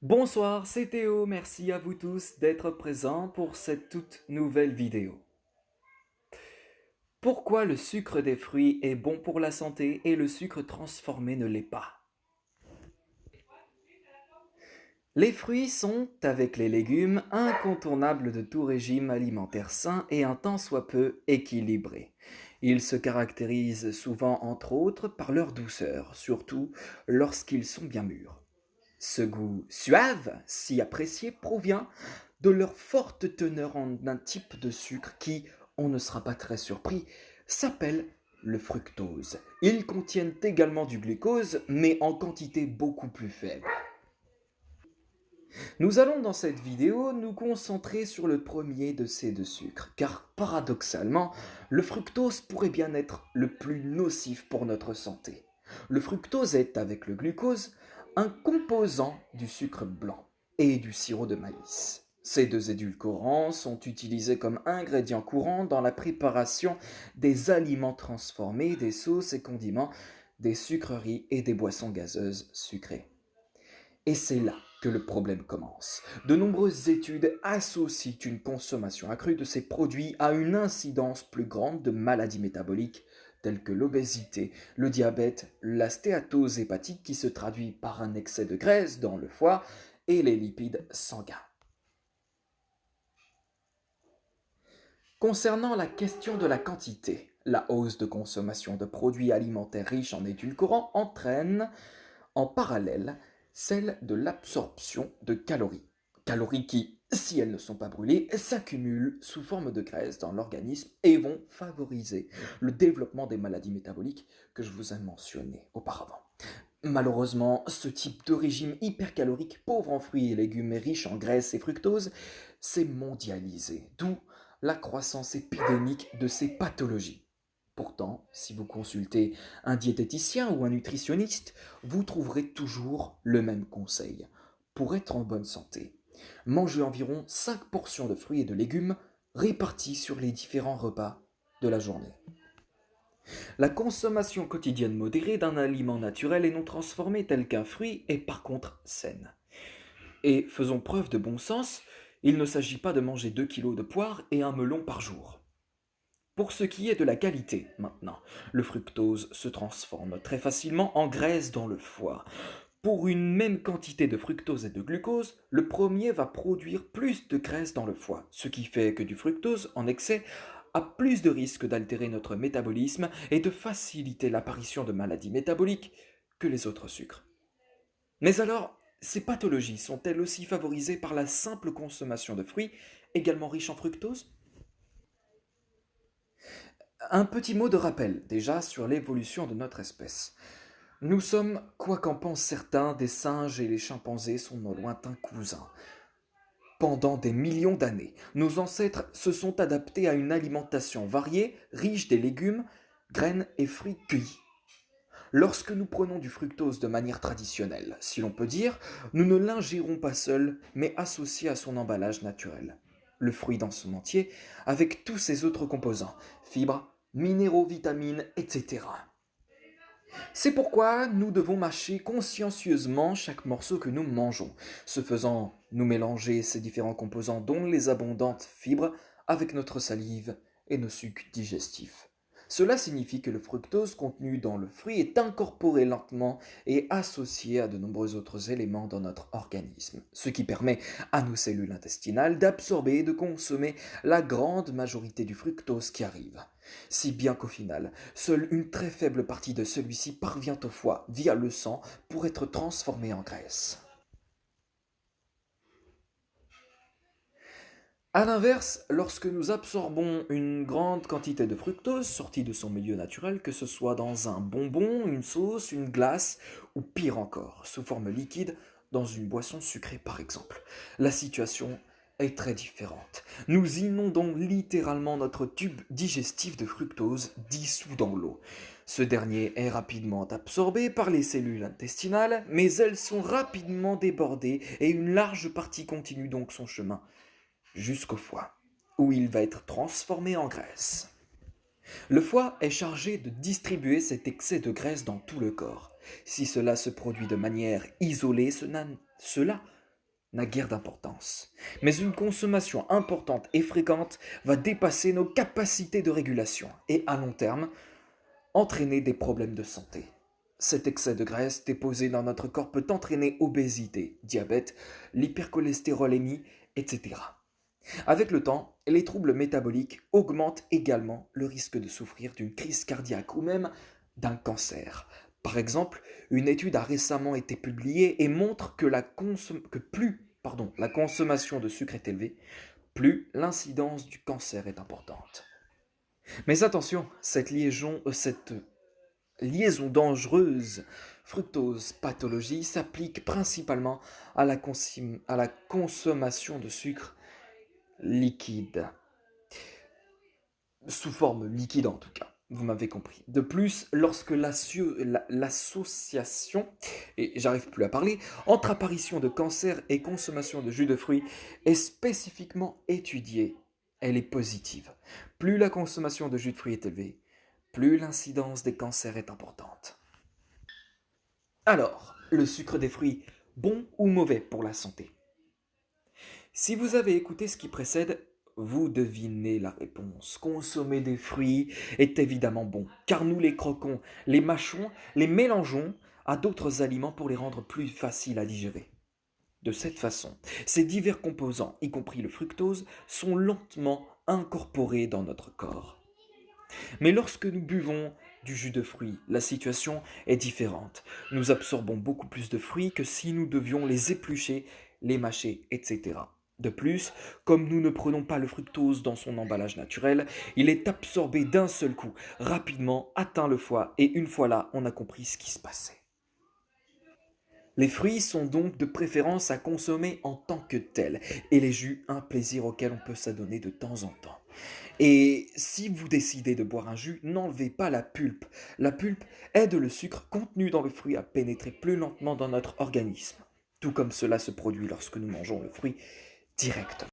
Bonsoir, c'est Théo, merci à vous tous d'être présents pour cette toute nouvelle vidéo. Pourquoi le sucre des fruits est bon pour la santé et le sucre transformé ne l'est pas? Les fruits sont, avec les légumes, incontournables de tout régime alimentaire sain et un tant soit peu équilibré. Ils se caractérisent souvent, entre autres, par leur douceur, surtout lorsqu'ils sont bien mûrs. Ce goût suave, si apprécié, provient de leur forte teneur en un type de sucre qui, on ne sera pas très surpris, s'appelle le fructose. Ils contiennent également du glucose, mais en quantité beaucoup plus faible. Nous allons dans cette vidéo nous concentrer sur le premier de ces deux sucres, car paradoxalement, le fructose pourrait bien être le plus nocif pour notre santé. Le fructose est, avec le glucose, un composant du sucre blanc et du sirop de maïs. Ces deux édulcorants sont utilisés comme ingrédients courants dans la préparation des aliments transformés, des sauces et condiments, des sucreries et des boissons gazeuses sucrées. Et c'est là que le problème commence. De nombreuses études associent une consommation accrue de ces produits à une incidence plus grande de maladies métaboliques telles que l'obésité, le diabète, la stéatose hépatique qui se traduit par un excès de graisse dans le foie et les lipides sanguins. Concernant la question de la quantité, la hausse de consommation de produits alimentaires riches en édulcorants entraîne en parallèle celle de l'absorption de calories. Calories qui, si elles ne sont pas brûlées, s'accumulent sous forme de graisse dans l'organisme et vont favoriser le développement des maladies métaboliques que je vous ai mentionnées auparavant. Malheureusement, ce type de régime hypercalorique pauvre en fruits et légumes et riche en graisse et fructose s'est mondialisé, d'où la croissance épidémique de ces pathologies. Pourtant, si vous consultez un diététicien ou un nutritionniste, vous trouverez toujours le même conseil. Pour être en bonne santé, mangez environ 5 portions de fruits et de légumes répartis sur les différents repas de la journée. La consommation quotidienne modérée d'un aliment naturel et non transformé tel qu'un fruit est par contre saine. Et faisons preuve de bon sens, il ne s'agit pas de manger 2 kilos de poire et un melon par jour. Pour ce qui est de la qualité, maintenant, le fructose se transforme très facilement en graisse dans le foie. Pour une même quantité de fructose et de glucose, le premier va produire plus de graisse dans le foie, ce qui fait que du fructose en excès a plus de risques d'altérer notre métabolisme et de faciliter l'apparition de maladies métaboliques que les autres sucres. Mais alors, ces pathologies sont-elles aussi favorisées par la simple consommation de fruits, également riches en fructose? Un petit mot de rappel déjà sur l'évolution de notre espèce. Nous sommes, quoi qu'en pensent certains, des singes et les chimpanzés sont nos lointains cousins. Pendant des millions d'années, nos ancêtres se sont adaptés à une alimentation variée, riche des légumes, graines et fruits cueillis. Lorsque nous prenons du fructose de manière traditionnelle, si l'on peut dire, nous ne l'ingérons pas seul, mais associé à son emballage naturel. Le fruit dans son entier, avec tous ses autres composants, fibres, minéraux, vitamines, etc. C'est pourquoi nous devons mâcher consciencieusement chaque morceau que nous mangeons. Ce faisant, nous mélanger ces différents composants dont les abondantes fibres avec notre salive et nos sucs digestifs. Cela signifie que le fructose contenu dans le fruit est incorporé lentement et associé à de nombreux autres éléments dans notre organisme, ce qui permet à nos cellules intestinales d'absorber et de consommer la grande majorité du fructose qui arrive. Si bien qu'au final, seule une très faible partie de celui-ci parvient au foie via le sang pour être transformée en graisse. A l'inverse, lorsque nous absorbons une grande quantité de fructose sortie de son milieu naturel, que ce soit dans un bonbon, une sauce, une glace, ou pire encore, sous forme liquide, dans une boisson sucrée par exemple, la situation est très différente. Nous inondons littéralement notre tube digestif de fructose dissous dans l'eau. Ce dernier est rapidement absorbé par les cellules intestinales, mais elles sont rapidement débordées et une large partie continue donc son chemin jusqu'au foie, où il va être transformé en graisse. Le foie est chargé de distribuer cet excès de graisse dans tout le corps. Si cela se produit de manière isolée, cela n'a guère d'importance. Mais une consommation importante et fréquente va dépasser nos capacités de régulation et, à long terme, entraîner des problèmes de santé. Cet excès de graisse déposé dans notre corps peut entraîner obésité, diabète, l'hypercholestérolémie, etc. Avec le temps, les troubles métaboliques augmentent également le risque de souffrir d'une crise cardiaque ou même d'un cancer. Par exemple, une étude a récemment été publiée et montre que plus la consommation de sucre est élevée, plus l'incidence du cancer est importante. Mais attention, cette liaison dangereuse fructose-pathologie s'applique principalement à la consommation de sucre liquide, sous forme liquide en tout cas, vous m'avez compris. De plus, lorsque l'association, et j'arrive plus à parler, entre apparition de cancer et consommation de jus de fruits est spécifiquement étudiée, elle est positive. Plus la consommation de jus de fruits est élevée, plus l'incidence des cancers est importante. Alors, le sucre des fruits, bon ou mauvais pour la santé? Si vous avez écouté ce qui précède, vous devinez la réponse. Consommer des fruits est évidemment bon, car nous les croquons, les mâchons, les mélangeons à d'autres aliments pour les rendre plus faciles à digérer. De cette façon, ces divers composants, y compris le fructose, sont lentement incorporés dans notre corps. Mais lorsque nous buvons du jus de fruits, la situation est différente. Nous absorbons beaucoup plus de fruits que si nous devions les éplucher, les mâcher, etc. De plus, comme nous ne prenons pas le fructose dans son emballage naturel, il est absorbé d'un seul coup, rapidement, atteint le foie, et une fois là, on a compris ce qui se passait. Les fruits sont donc de préférence à consommer en tant que tels, et les jus un plaisir auquel on peut s'adonner de temps en temps. Et si vous décidez de boire un jus, n'enlevez pas la pulpe. La pulpe aide le sucre contenu dans le fruit à pénétrer plus lentement dans notre organisme, tout comme cela se produit lorsque nous mangeons le fruit directement.